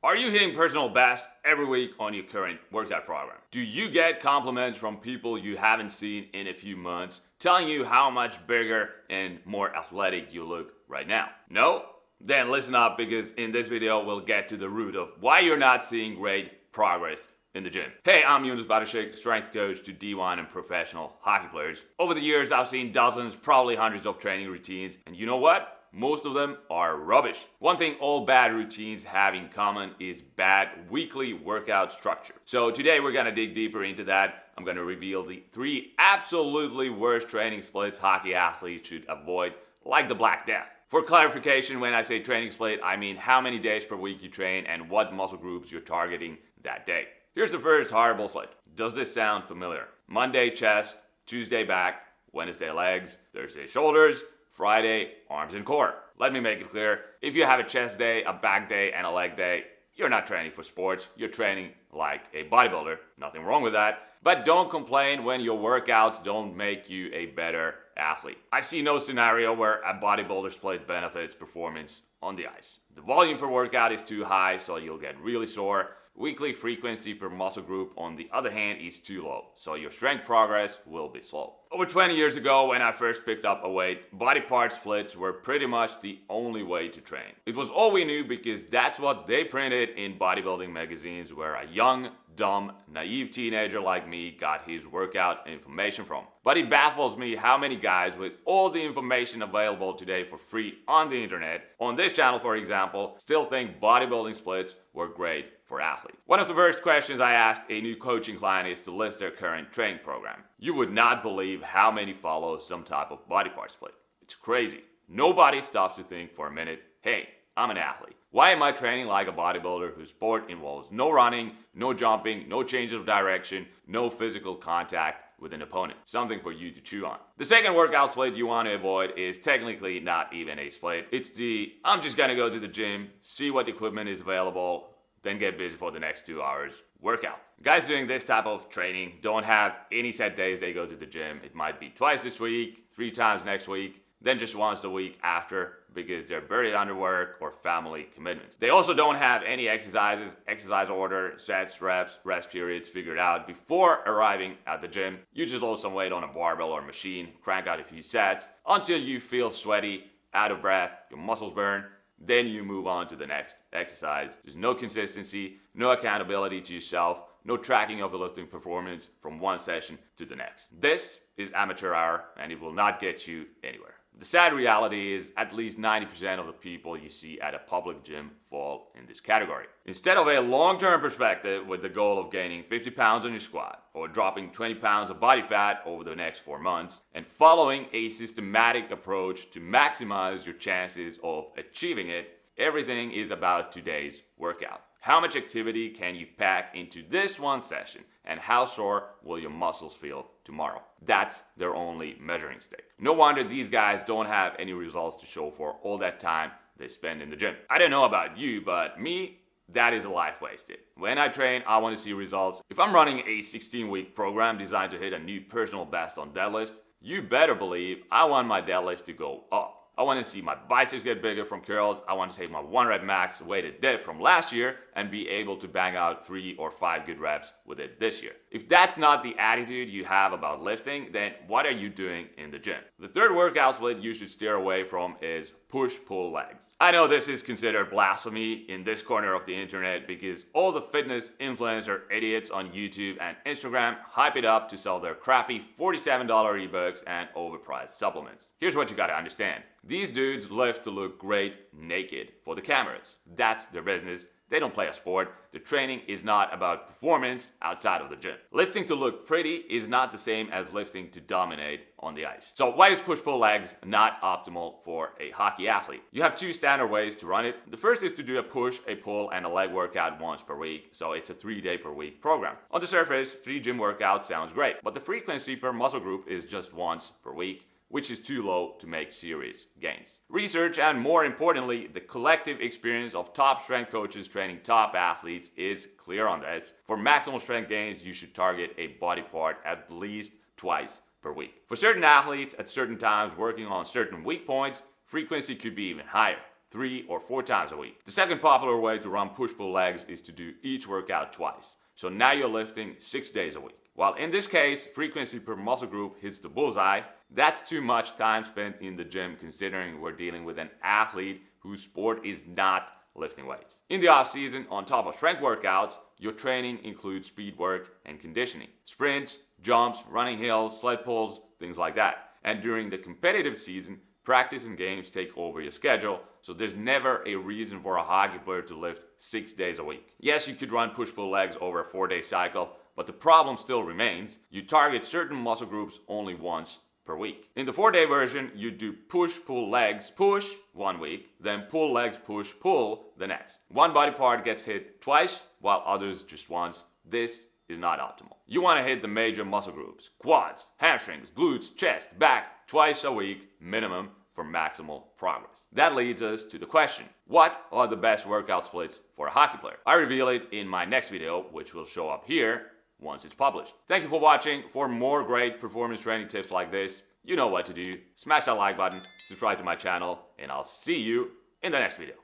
Are you hitting personal best every week on your current workout program? Do you get compliments from people you haven't seen in a few months telling you how much bigger and more athletic you look right now? No? Then listen up, because in this video we'll get to the root of why you're not seeing great progress in the gym. Hey, I'm Yunus, Barisik, strength coach to D1 and professional hockey players. Over the years I've seen dozens, probably hundreds of training routines, and you know what? Most of them are rubbish. One thing all bad routines have in common is bad weekly workout structure. So today we're gonna dig deeper into that. I'm gonna reveal the 3 absolutely worst training splits hockey athletes should avoid, like the Black Death. For clarification, when I say training split, I mean how many days per week you train and what muscle groups you're targeting that day. Here's the first horrible split. Does this sound familiar? Monday chest, Tuesday back, Wednesday legs, Thursday shoulders, Friday, arms and core. Let me make it clear, if you have a chest day, a back day, and a leg day, you're not training for sports, you're training like a bodybuilder. Nothing wrong with that. But don't complain when your workouts don't make you a better athlete. I see no scenario where a bodybuilder split benefits performance on the ice. The volume per workout is too high, so you'll get really sore. Weekly frequency per muscle group, on the other hand, is too low, so your strength progress will be slow. Over 20 years ago, when I first picked up a weight, body part splits were pretty much the only way to train. It was all we knew because that's what they printed in bodybuilding magazines, where a young, dumb, naive teenager like me got his workout information from. But it baffles me how many guys with all the information available today for free on the internet, on this channel for example, still think bodybuilding splits were great for athletes. One of the first questions I ask a new coaching client is to list their current training program. You would not believe how many follow some type of body part split. It's crazy. Nobody stops to think for a minute, hey, I'm an athlete. Why am I training like a bodybuilder whose sport involves no running, no jumping, no change of direction, no physical contact with an opponent? Something for you to chew on. The second workout split you want to avoid is technically not even a split. It's the I'm just gonna go to the gym, see what equipment is available, then get busy for the next 2 hours workout. Guys doing this type of training don't have any set days they go to the gym. It might be twice this week, 3 times next week, then just once the week after, because they're buried under work or family commitments. They also don't have any exercise order, sets, reps, rest periods figured out before arriving at the gym. You just load some weight on a barbell or machine, crank out a few sets until you feel sweaty, out of breath, your muscles burn, then you move on to the next exercise. There's no consistency, no accountability to yourself, no tracking of the lifting performance from one session to the next. This is amateur hour and it will not get you anywhere. The sad reality is at least 90% of the people you see at a public gym fall in this category. Instead of a long-term perspective with the goal of gaining 50 pounds on your squat or dropping 20 pounds of body fat over the next 4 months and following a systematic approach to maximize your chances of achieving it, everything is about today's workout. How much activity can you pack into this one session, and how sore will your muscles feel tomorrow? That's their only measuring stick. No wonder these guys don't have any results to show for all that time they spend in the gym. I don't know about you, but me, that is a life wasted. When I train, I want to see results. If I'm running a 16-week program designed to hit a new personal best on deadlift, you better believe I want my deadlift to go up. I want to see my biceps get bigger from curls. I want to take my 1 rep max weighted dip from last year and be able to bang out 3 or 5 good reps with it this year. If that's not the attitude you have about lifting, then what are you doing in the gym? The third workout split you should steer away from is push-pull legs. I know this is considered blasphemy in this corner of the internet because all the fitness influencer idiots on YouTube and Instagram hype it up to sell their crappy $47 ebooks and overpriced supplements. Here's what you gotta understand. These dudes lift to look great naked for the cameras. That's their business. They don't play a sport. The training is not about performance outside of the gym. Lifting to look pretty is not the same as lifting to dominate on the ice. So why is push-pull legs not optimal for a hockey athlete? You have 2 standard ways to run it. The first is to do a push, a pull, and a leg workout once per week. So it's a 3-day per week program. On the surface, 3 gym workouts sounds great, but the frequency per muscle group is just once per week, which is too low to make serious gains. Research and, more importantly, the collective experience of top strength coaches training top athletes is clear on this. For maximal strength gains, you should target a body part at least twice per week. For certain athletes at certain times working on certain weak points, frequency could be even higher. 3 or 4 times a week. The second popular way to run push-pull legs is to do each workout twice. So now you're lifting 6 days a week. While in this case, frequency per muscle group hits the bullseye, that's too much time spent in the gym considering we're dealing with an athlete whose sport is not lifting weights. In the off season, on top of strength workouts, your training includes speed work and conditioning. Sprints, jumps, running hills, sled pulls, things like that. And during the competitive season, practice and games take over your schedule, so there's never a reason for a hockey player to lift 6 days a week. Yes, you could run push-pull legs over a 4-day cycle, but the problem still remains. You target certain muscle groups only once per week. In the 4-day version, you do push-pull legs push 1 week, then pull legs push pull the next. One body part gets hit twice, while others just once. This is not optimal. You want to hit the major muscle groups, quads, hamstrings, glutes, chest, back, twice a week minimum for maximal progress. That leads us to the question, what are the best workout splits for a hockey player? I reveal it in my next video, which will show up here once it's published. Thank you for watching. For more great performance training tips like this, you know what to do. Smash that like button, subscribe to my channel, and I'll see you in the next video.